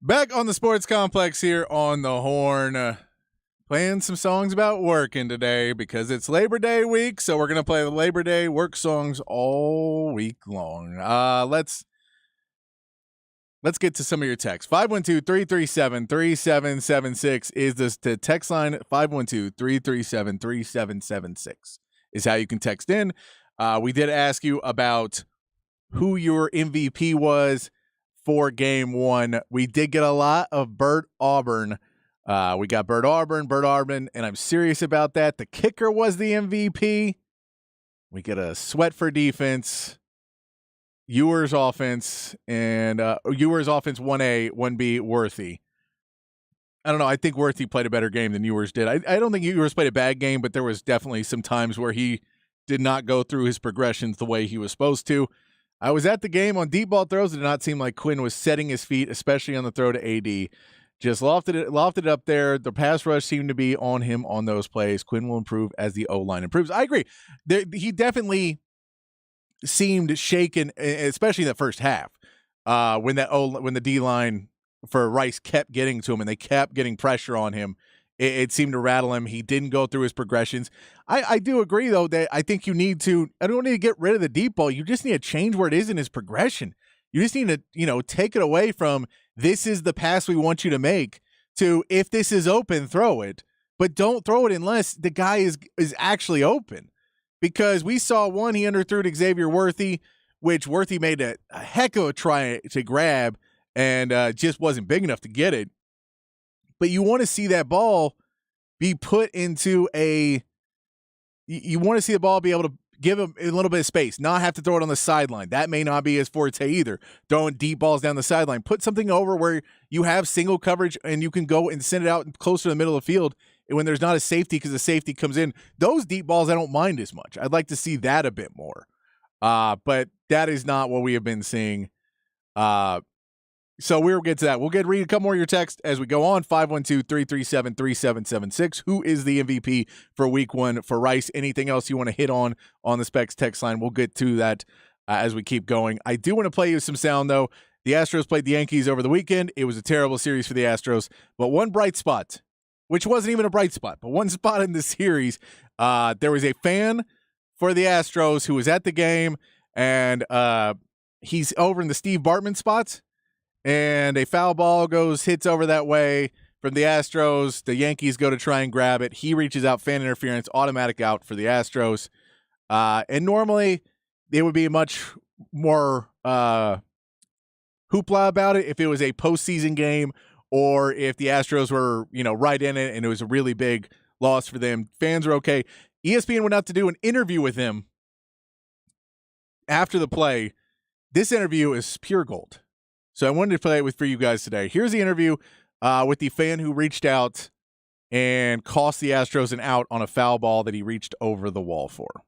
Back on the Sports Complex here on the Horn, playing some songs about working today because it's Labor Day week. So we're gonna play the Labor Day work songs all week long. Let's get to some of your texts. 512-337-3776 is the text line. 512-337-3776 is how you can text in. We did ask you about who your MVP was for game one. We did get a lot of Bert Auburn. We got Bert Auburn, and I'm serious about that. The kicker was the MVP. We get a sweat for defense. Ewers offense, and Ewers offense 1A, 1B, Worthy. I don't know. I think Worthy played a better game than Ewers did. I don't think Ewers played a bad game, but there was definitely some times where he did not go through his progressions the way he was supposed to. I was at the game on deep ball throws. It did not seem like Quinn was setting his feet, especially on the throw to AD. Just lofted it up there. The pass rush seemed to be on him on those plays. Quinn will improve as the O-line improves. I agree. He definitely seemed shaken, especially in the first half, when the D-line for Rice kept getting to him and they kept getting pressure on him. It seemed to rattle him. He didn't go through his progressions. I do agree, though, that I think I don't need to get rid of the deep ball. You just need to change where it is in his progression. You just need to, take it away from this is the pass we want you to make to if this is open, throw it. But don't throw it unless the guy is actually open. Because we saw one, he underthrew to Xavier Worthy, which Worthy made a heck of a try to grab and just wasn't big enough to get it. But you want to see that ball be put into you want to see the ball be able to give him a little bit of space, not have to throw it on the sideline. That may not be his forte either, throwing deep balls down the sideline. Put something over where you have single coverage and you can go and send it out closer to the middle of the field when there's not a safety because the safety comes in. Those deep balls I don't mind as much. I'd like to see that a bit more. But that is not what we have been seeing. So we'll get to that. We'll read a couple more of your text as we go on. 512-337-3776. Who is the MVP for week one for Rice? Anything else you want to hit on the Specs text line? We'll get to that as we keep going. I do want to play you some sound, though. The Astros played the Yankees over the weekend. It was a terrible series for the Astros. But one bright spot, which wasn't even a bright spot, but one spot in the series, there was a fan for the Astros who was at the game, and he's over in the Steve Bartman spots. And a foul ball hits over that way from the Astros. The Yankees go to try and grab it. He reaches out, fan interference, automatic out for the Astros. And normally it would be much more hoopla about it if it was a postseason game or if the Astros were, right in it and it was a really big loss for them. Fans are okay. ESPN went out to do an interview with him after the play. This interview is pure gold. So I wanted to play it for you guys today. Here's the interview with the fan who reached out and cost the Astros an out on a foul ball that he reached over the wall for.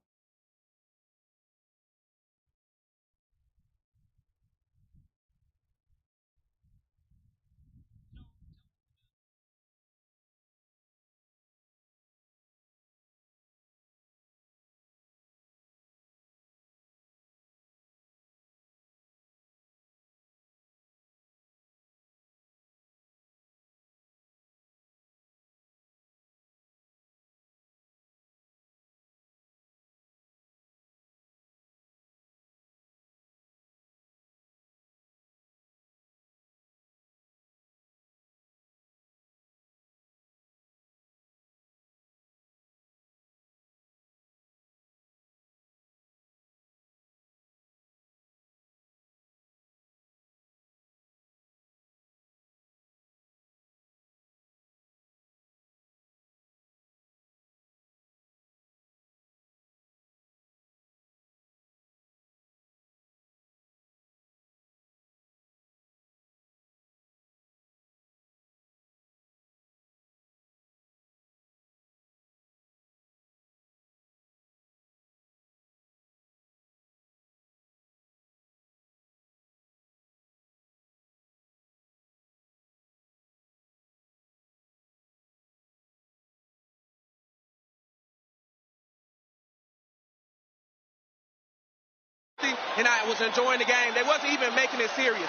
And I was enjoying the game. They wasn't even making it serious.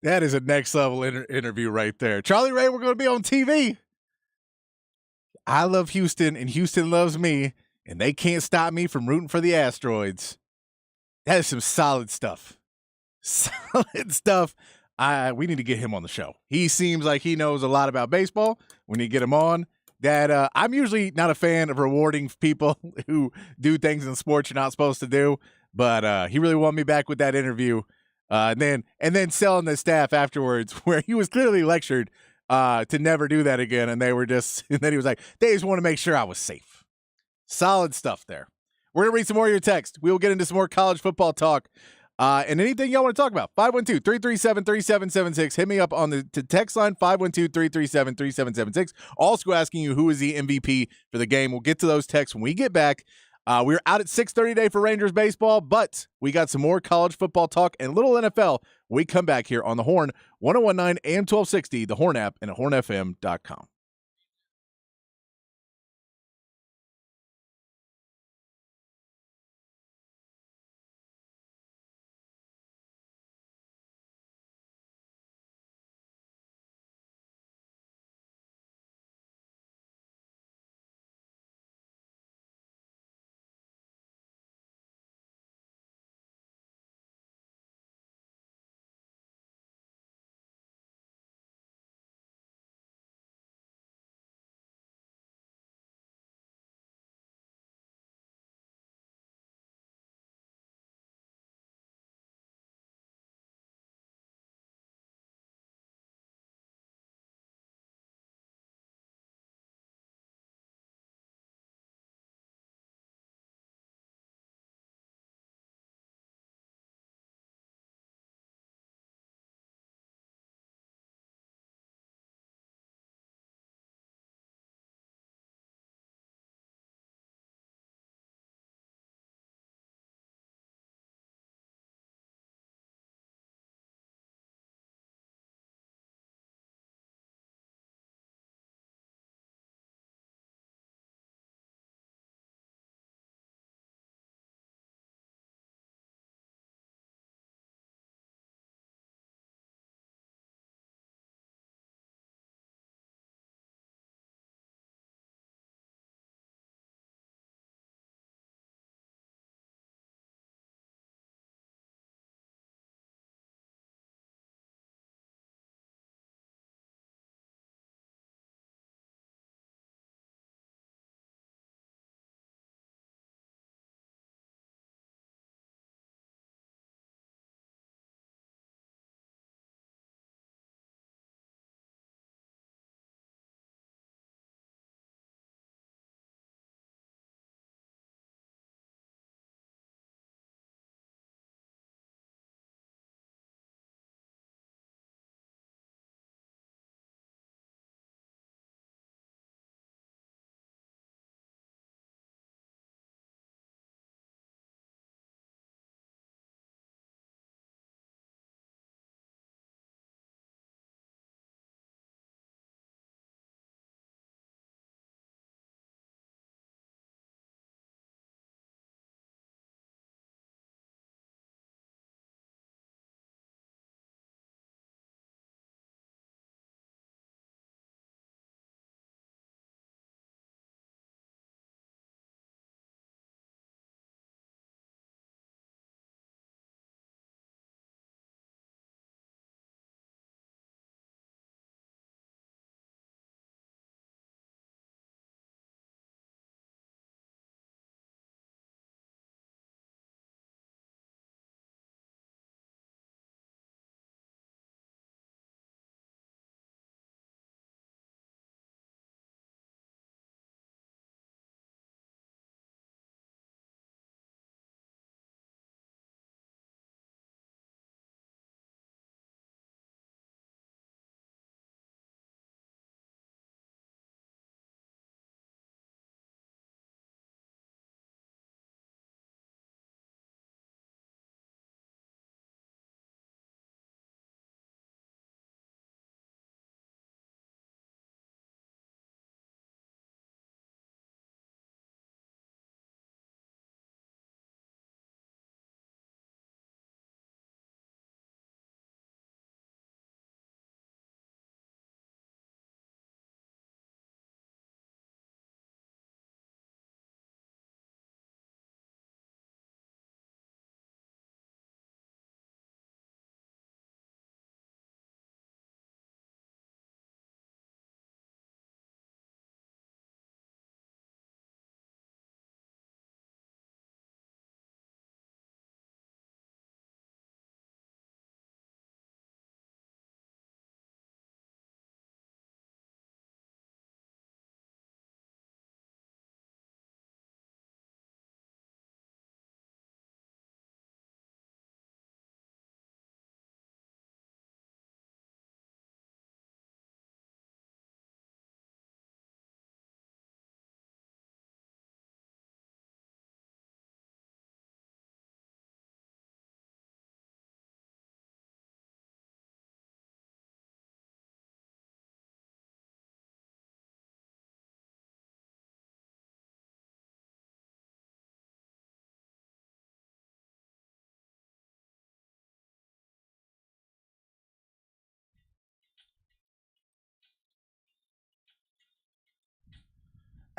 That is a next level interview right there. Charlie Ray, we're going to be on TV. I love Houston, and Houston loves me, and they can't stop me from rooting for the Asteroids. That is some solid stuff. Solid stuff. We need to get him on the show. He seems like he knows a lot about baseball. We need to get him on. That I'm usually not a fan of rewarding people who do things in sports you're not supposed to do, but he really won me back with that interview. And then selling the staff afterwards, where he was clearly lectured to never do that again, and they were just. And then he was like, "They just want to make sure I was safe." Solid stuff there. We're going to read some more of your text. We will get into some more college football talk. And anything y'all want to talk about, 512-337-3776. Hit me up on the text line, 512-337-3776. Also asking you who is the MVP for the game. We'll get to those texts when we get back. We're out at 6:30 today for Rangers baseball, but we got some more college football talk and little NFL when we come back here on The Horn, 1019 AM 1260, The Horn app, and at hornfm.com.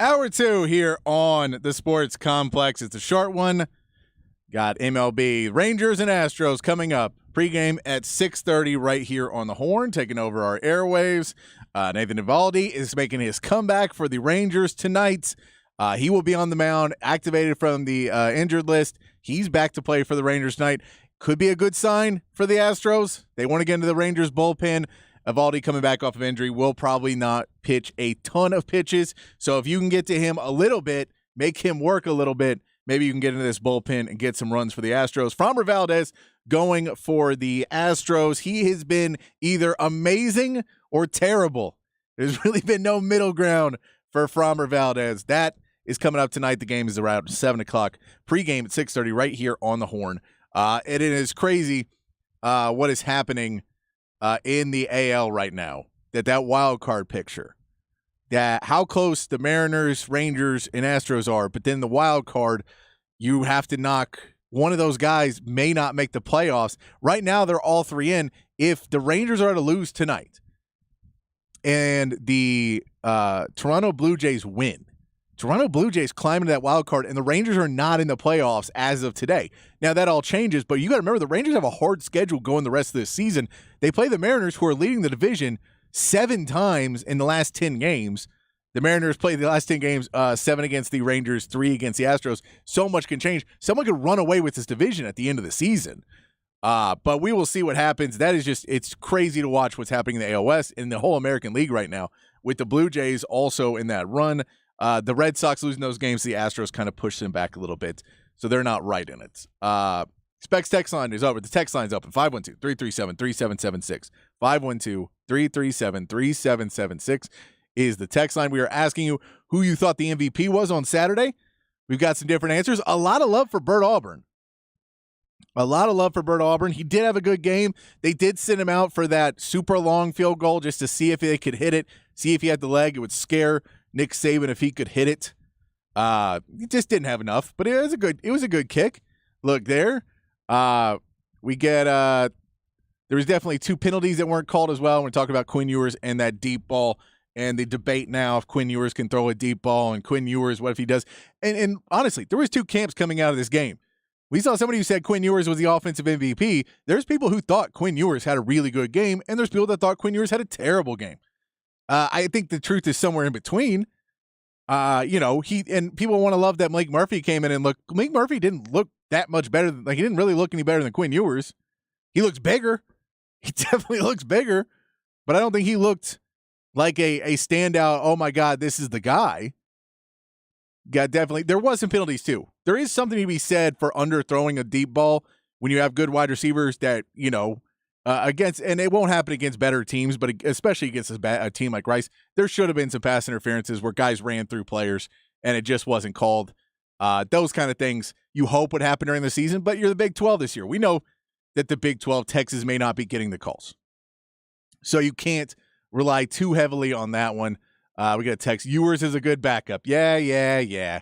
Hour 2 here on the Sports Complex. It's a short one. Got MLB Rangers and Astros coming up. Pregame at 6:30 right here on the Horn, taking over our airwaves. Nathan Eovaldi is making his comeback for the Rangers tonight. He will be on the mound, activated from the injured list. He's back to play for the Rangers tonight. Could be a good sign for the Astros. They want to get into the Rangers bullpen. Eovaldi coming back off of injury will probably not pitch a ton of pitches. So if you can get to him a little bit, make him work a little bit, maybe you can get into this bullpen and get some runs for the Astros. Framber Valdez going for the Astros. He has been either amazing or terrible. There's really been no middle ground for Framber Valdez. That is coming up tonight. The game is around 7 o'clock. Pre-game at 6:30 right here on the Horn. And it is crazy what is happening in the AL right now. That wild card picture. That how close the Mariners, Rangers, and Astros are, but then the wild card, you have to knock one of those guys may not make the playoffs. Right now, they're all three in. If the Rangers are to lose tonight and the Toronto Blue Jays win, Toronto Blue Jays climb into that wild card, and the Rangers are not in the playoffs as of today. Now, that all changes, but you got to remember the Rangers have a hard schedule going the rest of this season. They play the Mariners, who are leading the division 7 times in the last 10 games. The Mariners played the last 10 games, 7 against the Rangers, 3 against the Astros. So much can change. Someone could run away with this division at the end of the season. But we will see what happens. That is just, it's crazy to watch what's happening in the AL West and the whole American League right now, with the Blue Jays also in that run. The Red Sox losing those games, the Astros kind of pushed them back a little bit, so they're not right in it. Specs text line is over. The text line's open, 512-337-3776. 512-337-3776 is the text line. We are asking you who you thought the MVP was on Saturday. We've got some different answers. A lot of love for Bert Auburn. He did have a good game. They did send him out for that super long field goal just to see if they could hit it, see if he had the leg. It would scare Nick Saban if he could hit it. He just didn't have enough, but it was a good kick. Look there. We get there was definitely 2 penalties that weren't called as well. We're talking about Quinn Ewers and that deep ball, and the debate now if Quinn Ewers can throw a deep ball, and Quinn Ewers, what if he does? And honestly, there was 2 camps coming out of this game. We saw somebody who said Quinn Ewers was the offensive MVP. There's people who thought Quinn Ewers had a really good game, and there's people that thought Quinn Ewers had a terrible game. I think the truth is somewhere in between. People want to love that Malik Murphy came in and looked. Malik Murphy didn't look that much better. He didn't really look any better than Quinn Ewers. He looks bigger. He definitely looks bigger, but I don't think he looked like a standout. Oh my God, this is the guy. There was some penalties too. There is something to be said for underthrowing a deep ball when you have good wide receivers that, against, and it won't happen against better teams, but especially against a team like Rice, there should have been some pass interferences where guys ran through players and it just wasn't called. Those kind of things you hope would happen during the season, but you're the Big 12 this year. We know that the Big 12, Texas may not be getting the calls. So you can't rely too heavily on that one. We got a text. Ewers is a good backup. Yeah.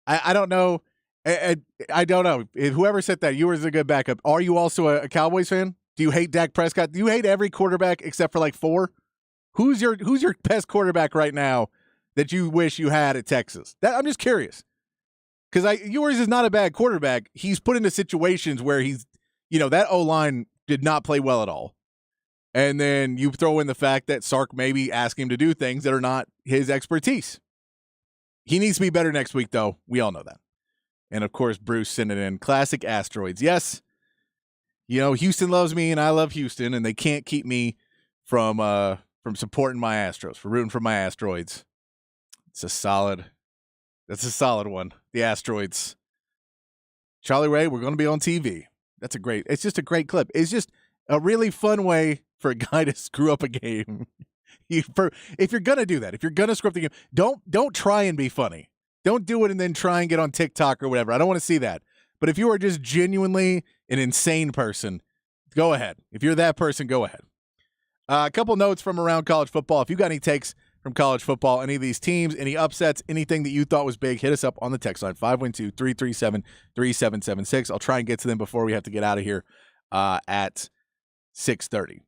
I don't know. I don't know. Whoever said that, Ewers is a good backup. Are you also a Cowboys fan? Do you hate Dak Prescott? Do you hate every quarterback except for like 4? Who's your best quarterback right now that you wish you had at Texas? I'm just curious. Because Ewers is not a bad quarterback. He's put into situations where he's, that O-line did not play well at all. And then you throw in the fact that Sark maybe asked him to do things that are not his expertise. He needs to be better next week, though. We all know that. And, of course, Bruce sent it in. Classic asteroids. Yes. Houston loves me and I love Houston, and they can't keep me from supporting my Astros, for rooting for my asteroids. That's a solid one. The asteroids. Charlie Ray, we're going to be on TV. It's just a great clip. It's just a really fun way for a guy to screw up a game. If you're going to do that, if you're going to screw up the game, don't try and be funny. Don't do it and then try and get on TikTok or whatever. I don't want to see that. But if you are just genuinely an insane person, go ahead. If you're that person, go ahead. A couple notes from around college football. If you got any takes from college football, any of these teams, any upsets, anything that you thought was big, hit us up on the text line, 512-337-3776. I'll try and get to them before we have to get out of here at 6:30.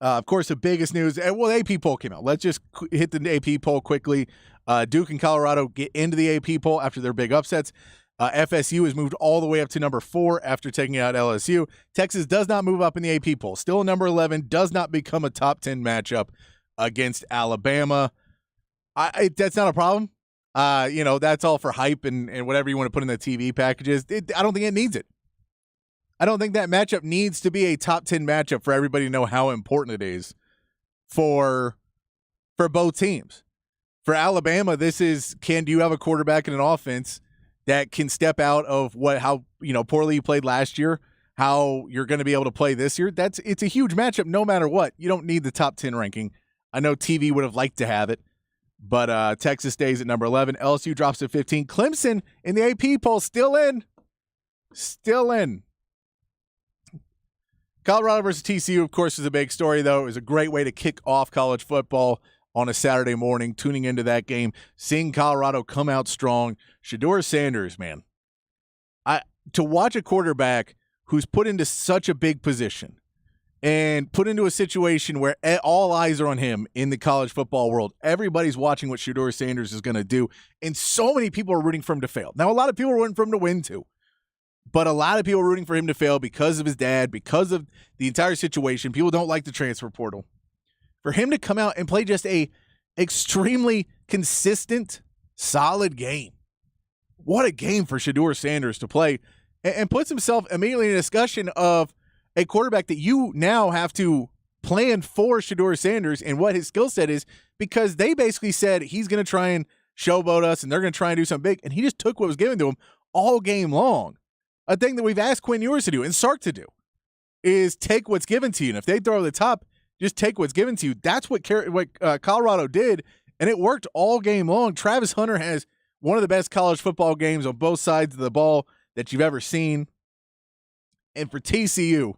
Of course, the biggest news, well, the AP poll came out. Let's just hit the AP poll quickly. Duke and Colorado get into the AP poll after their big upsets. FSU has moved all the way up to number 4 after taking out LSU. Texas does not move up in the AP poll. Still number 11, does not become a top 10 matchup against Alabama. That's not a problem. That's all for hype and whatever you want to put in the TV packages. I don't think it needs it. I don't think that matchup needs to be a top 10 matchup for everybody to know how important it is for both teams. For Alabama, this is, do you have a quarterback and an offense that can step out of how poorly you played last year, how you're going to be able to play this year? It's a huge matchup no matter what. You don't need the top 10 ranking. I know TV would have liked to have it, but Texas stays at number 11. LSU drops to 15. Clemson in the AP poll still in. Colorado versus TCU, of course, is a big story, though. It was a great way to kick off college football on a Saturday morning, tuning into that game, seeing Colorado come out strong. Shedeur Sanders, man. To watch a quarterback who's put into such a big position and put into a situation where all eyes are on him in the college football world. Everybody's watching what Shedeur Sanders is going to do, and so many people are rooting for him to fail. Now, a lot of people are rooting for him to win, too. But a lot of people are rooting for him to fail because of his dad, because of the entire situation. People don't like the transfer portal. For him to come out and play just a extremely consistent, solid game. What a game for Shedeur Sanders to play, and puts himself immediately in a discussion of a quarterback that you now have to plan for Shedeur Sanders and what his skill set is, because they basically said he's going to try and showboat us and they're going to try and do something big, and he just took what was given to him all game long. A thing that we've asked Quinn Ewers to do and Sark to do is take what's given to you. And if they throw over the top, just take what's given to you. That's what Colorado did, and it worked all game long. Travis Hunter has one of the best college football games on both sides of the ball that you've ever seen. And for TCU,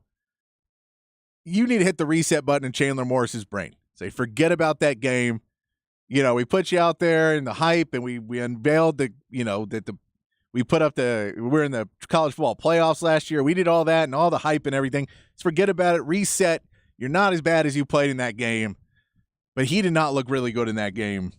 you need to hit the reset button in Chandler Morris's brain. Say, forget about that game. We put you out there in the hype, and we unveiled we're in the college football playoffs last year. We did all that and all the hype and everything. Just forget about it. Reset. You're not as bad as you played in that game. But he did not look really good in that game.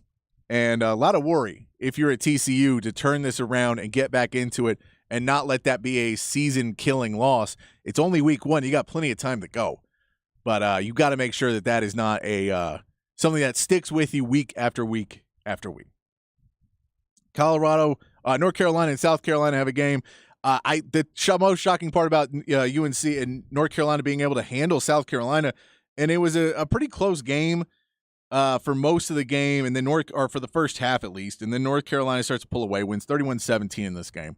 And a lot of worry if you're at TCU to turn this around and get back into it and not let that be a season-killing loss. It's only week 1. You got plenty of time to go. But you got to make sure that is not a something that sticks with you week after week after week. Colorado, North Carolina, and South Carolina have a game. The most shocking part about UNC and North Carolina being able to handle South Carolina, and it was a pretty close game for most of the game, and then for the first half at least, and then North Carolina starts to pull away, wins 31-17 in this game.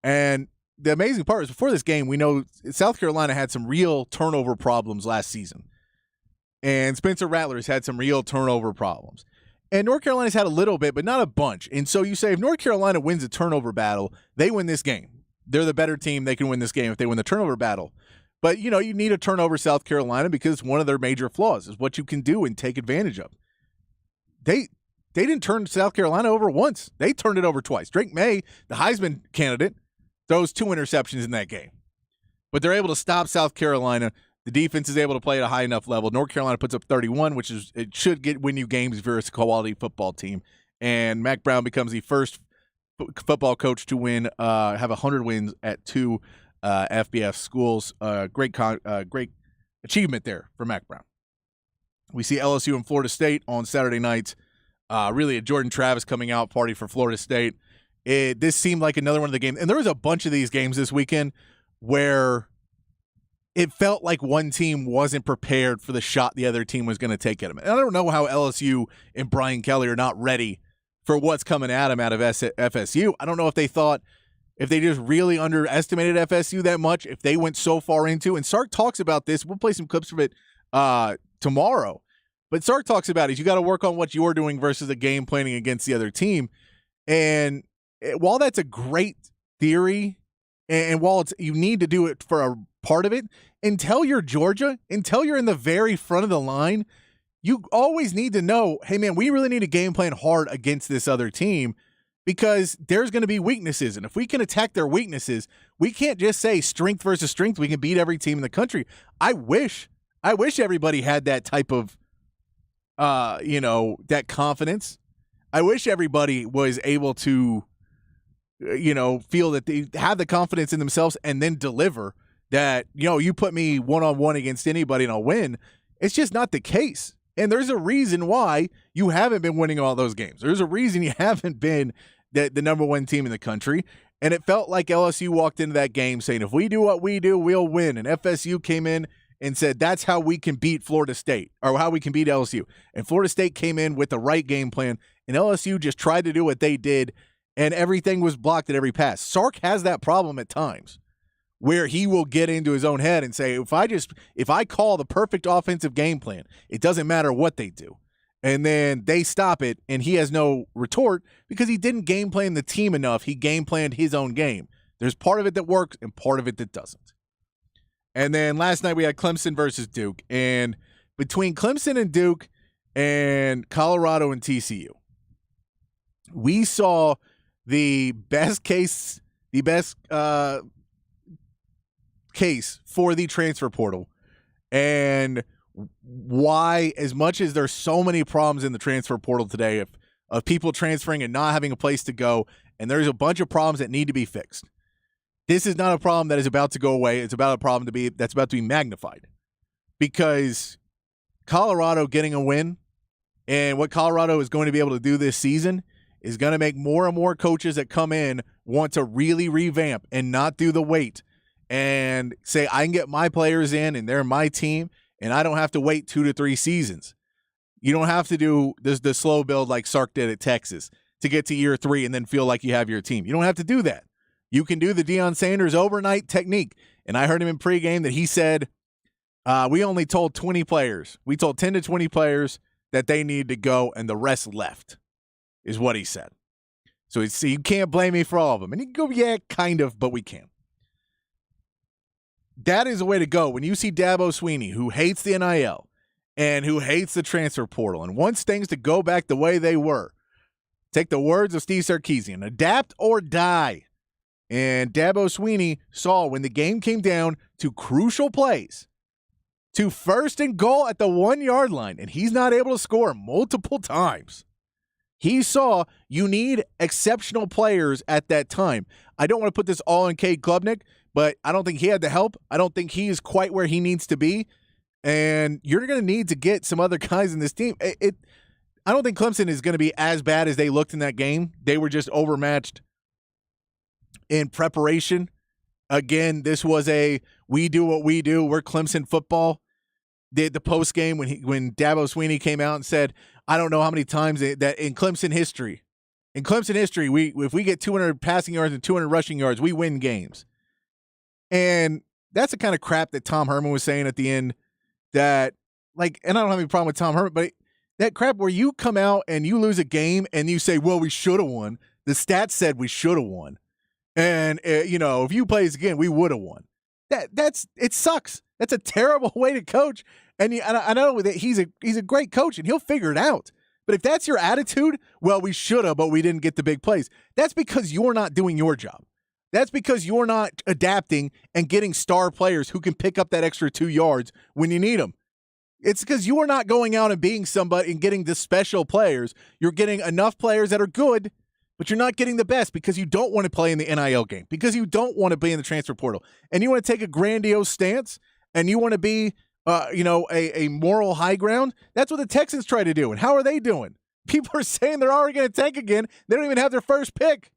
And the amazing part is before this game, we know South Carolina had some real turnover problems last season, and Spencer Rattler's had some real turnover problems. And North Carolina's had a little bit, but not a bunch. And so you say if North Carolina wins a turnover battle, they win this game. They're the better team. They can win this game if they win the turnover battle. But, you need a turnover South Carolina because one of their major flaws is what you can do and take advantage of. They didn't turn South Carolina over once. They turned it over twice. Drake May, the Heisman candidate, throws 2 interceptions in that game. But they're able to stop South Carolina. The defense is able to play at a high enough level. North Carolina puts up 31, it should win you games if you're a quality football team. And Mack Brown becomes the first football coach to have 100 wins at 2 FBS schools. Great achievement there for Mack Brown. We see LSU and Florida State on Saturday night. Really a Jordan Travis coming out party for Florida State. This seemed like another one of the games. And there was a bunch of these games this weekend where it felt like one team wasn't prepared for the shot the other team was going to take at them. And I don't know how LSU and Brian Kelly are not ready for what's coming at them out of FSU. I don't know if they just really underestimated FSU that much, if they went so far into, and Sark talks about this. We'll play some clips from it tomorrow. But Sark talks about it. You got to work on what you're doing versus the game planning against the other team. And while that's a great theory, and while you need to do it for a part of it, until you're Georgia, until you're in the very front of the line, you always need to know, hey, man, we really need to game plan hard against this other team because there's going to be weaknesses. And if we can attack their weaknesses, we can't just say strength versus strength. We can beat every team in the country. I wish I wish everybody had that type of, that confidence. I wish everybody was able to, feel that they have the confidence in themselves and then deliver that, you put me one-on-one against anybody and I'll win. It's just not the case. And there's a reason why you haven't been winning all those games. There's a reason you haven't been the number one team in the country. And it felt like LSU walked into that game saying, if we do what we do, we'll win. And FSU came in and said, that's how we can beat Florida State, or how we can beat LSU. And Florida State came in with the right game plan, and LSU just tried to do what they did, and everything was blocked at every pass. Sark has that problem at times where he will get into his own head and say, if I call the perfect offensive game plan, it doesn't matter what they do. And then they stop it, and he has no retort because he didn't game plan the team enough. He game planned his own game. There's part of it that works and part of it that doesn't. And then last night we had Clemson versus Duke. And between Clemson and Duke and Colorado and TCU, we saw the best case for the transfer portal, and why, as much as there's so many problems in the transfer portal today of people transferring and not having a place to go, and there's a bunch of problems that need to be fixed. This is not a problem that is about to go away. It's about a problem that's about to be magnified, because Colorado getting a win and what Colorado is going to be able to do this season is going to make more and more coaches that come in want to really revamp and not do the wait and say, I can get my players in and they're my team and I don't have to wait 2 to 3 seasons. You don't have to do the slow build like Sark did at Texas to get to year 3 and then feel like you have your team. You don't have to do that. You can do the Deion Sanders overnight technique. And I heard him in pregame that he said, we only told 20 players. We told 10 to 20 players that they needed to go and the rest left, is what he said. So you can't blame me for all of them. And you can go, yeah, kind of, but we can. That is the way to go. When you see Dabo Swinney, who hates the NIL and who hates the transfer portal and wants things to go back the way they were, take the words of Steve Sarkisian, adapt or die. And Dabo Swinney saw when the game came down to crucial plays, to 1st and goal at the 1-yard line, and he's not able to score multiple times. He saw you need exceptional players at that time. I don't want to put this all on Cade Klubnik, but I don't think he had the help. I don't think he is quite where he needs to be. And you're going to need to get some other guys in this team. I don't think Clemson is going to be as bad as they looked in that game. They were just overmatched in preparation. Again, this was we do what we do. We're Clemson football. The post game when Dabo Swinney came out and said, I don't know how many times that in Clemson history, if we get 200 passing yards and 200 rushing yards, we win games. And that's the kind of crap that Tom Herman was saying at the end. That and I don't have any problem with Tom Herman, but that crap where you come out and you lose a game and you say, well, we should have won. The stats said we should have won. And, if you play this again, we would have won. It sucks. That's a terrible way to coach. And I know that he's a great coach and he'll figure it out. But if that's your attitude, well, we should have, but we didn't get the big plays. That's because you're not doing your job. That's because you're not adapting and getting star players who can pick up that extra 2 yards when you need them. It's because you are not going out and being somebody and getting the special players. You're getting enough players that are good, but you're not getting the best because you don't want to play in the NIL game, because you don't want to be in the transfer portal. And you want to take a grandiose stance and you want to be, a moral high ground. That's what the Texans try to do. And how are they doing? People are saying they're already going to tank again. They don't even have their first pick.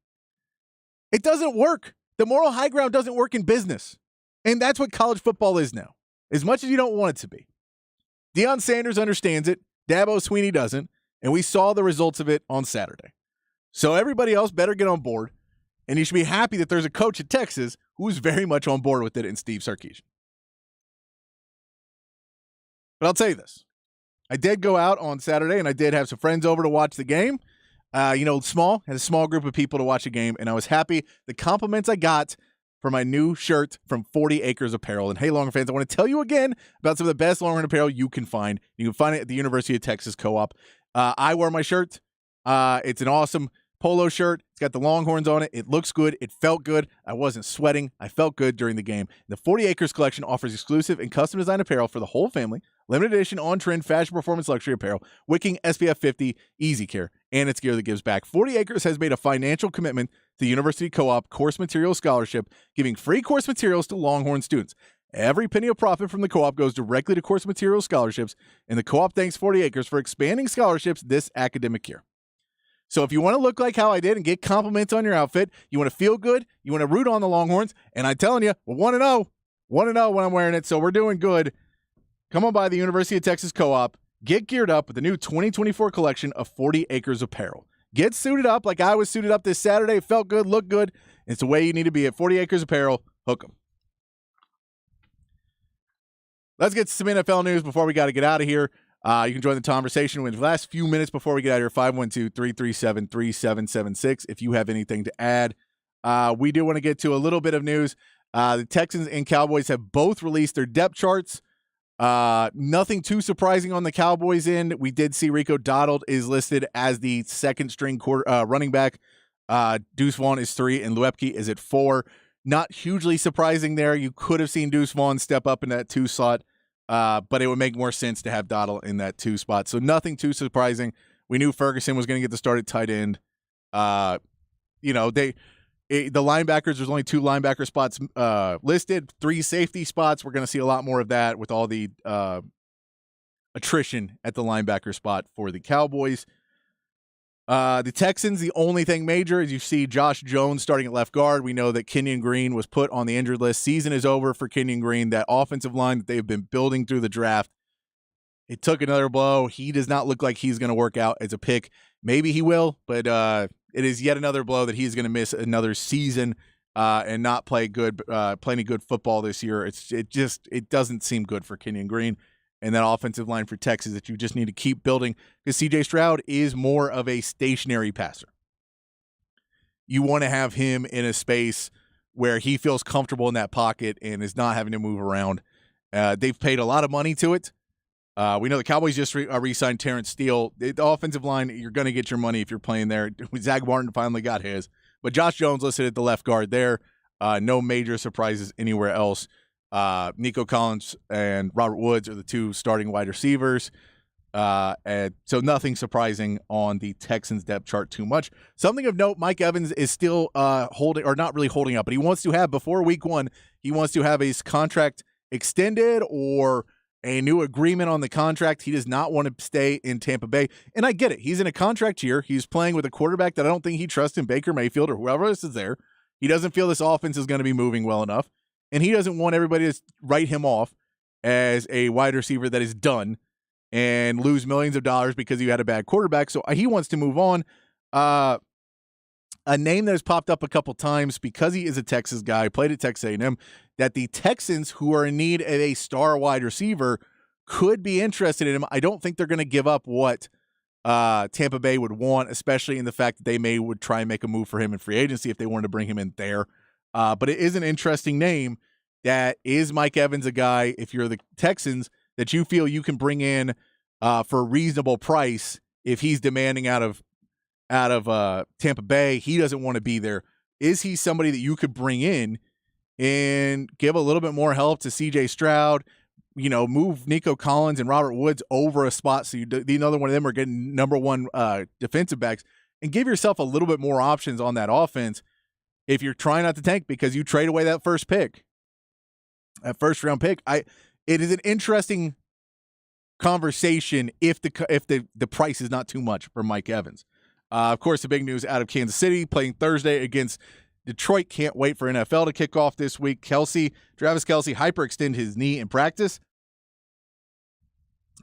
It doesn't work. The moral high ground doesn't work in business. And that's what college football is now, as much as you don't want it to be. Deion Sanders understands it. Dabo Swinney doesn't. And we saw the results of it on Saturday. So everybody else better get on board. And you should be happy that there's a coach at Texas who's very much on board with it in Steve Sarkisian. But I'll tell you this. I did go out on Saturday, and I did have some friends over to watch the game. Had a small group of people to watch a game, and I was happy. The compliments I got for my new shirt from 40 Acres Apparel. And hey, Longhorn fans, I want to tell you again about some of the best Longhorn apparel you can find. You can find it at the University of Texas Co-op. I wear my shirt. It's an awesome polo shirt. It's got the Longhorns on it. It looks good. It felt good. I wasn't sweating. I felt good during the game. The 40 Acres collection offers exclusive and custom design apparel for the whole family, limited edition, on-trend, fashion, performance, luxury apparel, wicking, SPF 50, easy care, and it's gear that gives back. 40 Acres has made a financial commitment to the University Co-op Course Materials Scholarship, giving free course materials to Longhorn students. Every penny of profit from the co-op goes directly to course materials scholarships, and the co-op thanks 40 Acres for expanding scholarships this academic year. So if you want to look like how I did and get compliments on your outfit, you want to feel good, you want to root on the Longhorns, and I'm telling you, we're 1-0. 1-0 when I'm wearing it, so we're doing good. Come on by the University of Texas Co-op. Get geared up with the new 2024 collection of 40 Acres apparel. Get suited up like I was suited up this Saturday. Felt good, looked good. It's the way you need to be at 40 Acres Apparel. Hook 'em. Let's get to some NFL news before we got to get out of here. You can join the conversation in the last few minutes before we get out of here, 512-337-3776, if you have anything to add. We do want to get to a little bit of news. The Texans and Cowboys have both released their depth charts. Nothing too surprising on the Cowboys end. We did see Rico Dowdle is listed as the second-string running back. Deuce Vaughn is 3, and Luepke is at 4. Not hugely surprising there. You could have seen Deuce Vaughn step up in that 2 slot. But it would make more sense to have Dowdle in that 2 spot. So nothing too surprising. We knew Ferguson was going to get the start at tight end. The linebackers, there's only 2 linebacker spots listed, 3 safety spots. We're going to see a lot more of that with all the attrition at the linebacker spot for the Cowboys. The Texans, the only thing major is you see Josh Jones starting at left guard. We know that Kenyon Green was put on the injured list. Season is over for Kenyon Green. That offensive line that they've been building through the draft, it took another blow. He does not look like he's going to work out as a pick. Maybe he will, but it is yet another blow that he's going to miss another season and not play any good football this year. It doesn't seem good for Kenyon Green. And that offensive line for Texas that you just need to keep building because C.J. Stroud is more of a stationary passer. You want to have him in a space where he feels comfortable in that pocket and is not having to move around. They've paid a lot of money to it. We know the Cowboys just re-signed Terrence Steele. The offensive line, you're going to get your money if you're playing there. Zach Martin finally got his. But Josh Jones listed at the left guard there. No major surprises anywhere else. Nico Collins and Robert Woods are the 2 starting wide receivers. And so nothing surprising on the Texans depth chart too much. Something of note, Mike Evans is still holding, or not really holding up, but he wants to have, before week 1, he wants to have his contract extended or a new agreement on the contract. He does not want to stay in Tampa Bay. And I get it. He's in a contract year. He's playing with a quarterback that I don't think he trusts in Baker Mayfield or whoever else is there. He doesn't feel this offense is going to be moving well enough. And he doesn't want everybody to write him off as a wide receiver that is done and lose millions of dollars because you had a bad quarterback. So he wants to move on. A name that has popped up a couple times because he is a Texas guy, played at Texas A&M, that the Texans, who are in need of a star wide receiver, could be interested in him. I don't think they're going to give up what Tampa Bay would want, especially in the fact that they would try and make a move for him in free agency if they wanted to bring him in there. But it is an interesting name. That is Mike Evans, a guy, if you're the Texans, that you feel you can bring in for a reasonable price if he's demanding out of Tampa Bay. He doesn't want to be there. Is he somebody that you could bring in and give a little bit more help to C.J. Stroud, move Nico Collins and Robert Woods over a spot so another one of them are getting number 1 defensive backs and give yourself a little bit more options on that offense if you're trying not to tank because you trade away that first pick. That first-round pick, it is an interesting conversation if the price is not too much for Mike Evans. Of course, the big news out of Kansas City playing Thursday against Detroit. Can't wait for NFL to kick off this week. Travis Kelce hyperextended his knee in practice.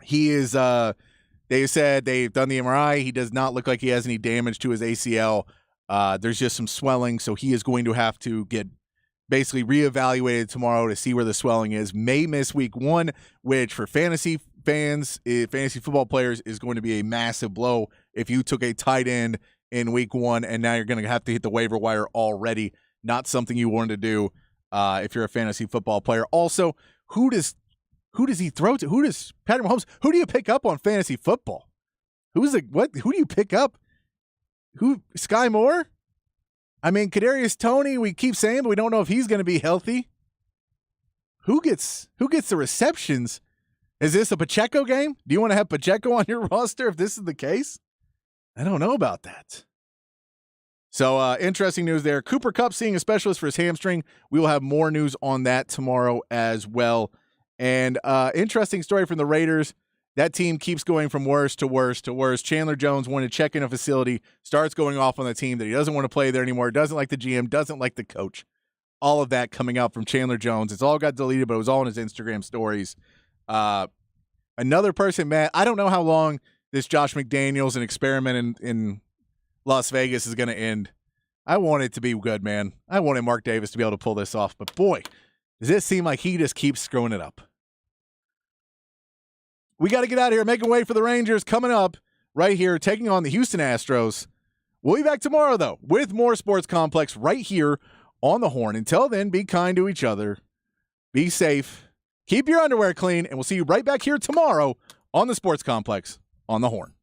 He is. They said they've done the MRI. He does not look like he has any damage to his ACL. There's just some swelling, so he is going to have to get basically reevaluated tomorrow to see where the swelling is. May miss week 1, which for fantasy fans, fantasy football players, is going to be a massive blow if you took a tight end in week 1 and now you're going to have to hit the waiver wire already. Not something you wanted to do if you're a fantasy football player. Also, who does he throw to? Who does Patrick Mahomes? Who do you pick up on fantasy football? Who do you pick up? Who? Sky Moore? I mean, Kadarius Toney, we keep saying, but we don't know if he's going to be healthy. Who gets the receptions? Is this a Pacheco game? Do you want to have Pacheco on your roster if this is the case? I don't know about that. So interesting news there. Cooper Kupp seeing a specialist for his hamstring. We will have more news on that tomorrow as well. And interesting story from the Raiders. That team keeps going from worse to worse to worse. Chandler Jones wanted to check in a facility, starts going off on the team that he doesn't want to play there anymore, doesn't like the GM, doesn't like the coach. All of that coming out from Chandler Jones. It's all got deleted, but it was all in his Instagram stories. Another person, Matt, I don't know how long this Josh McDaniels and experiment in Las Vegas is going to end. I want it to be good, man. I wanted Mark Davis to be able to pull this off, but boy, does it seem like he just keeps screwing it up. We got to get out of here, making way for the Rangers coming up right here, taking on the Houston Astros. We'll be back tomorrow, though, with more Sports Complex right here on the Horn. Until then, be kind to each other. Be safe. Keep your underwear clean, and we'll see you right back here tomorrow on the Sports Complex on the Horn.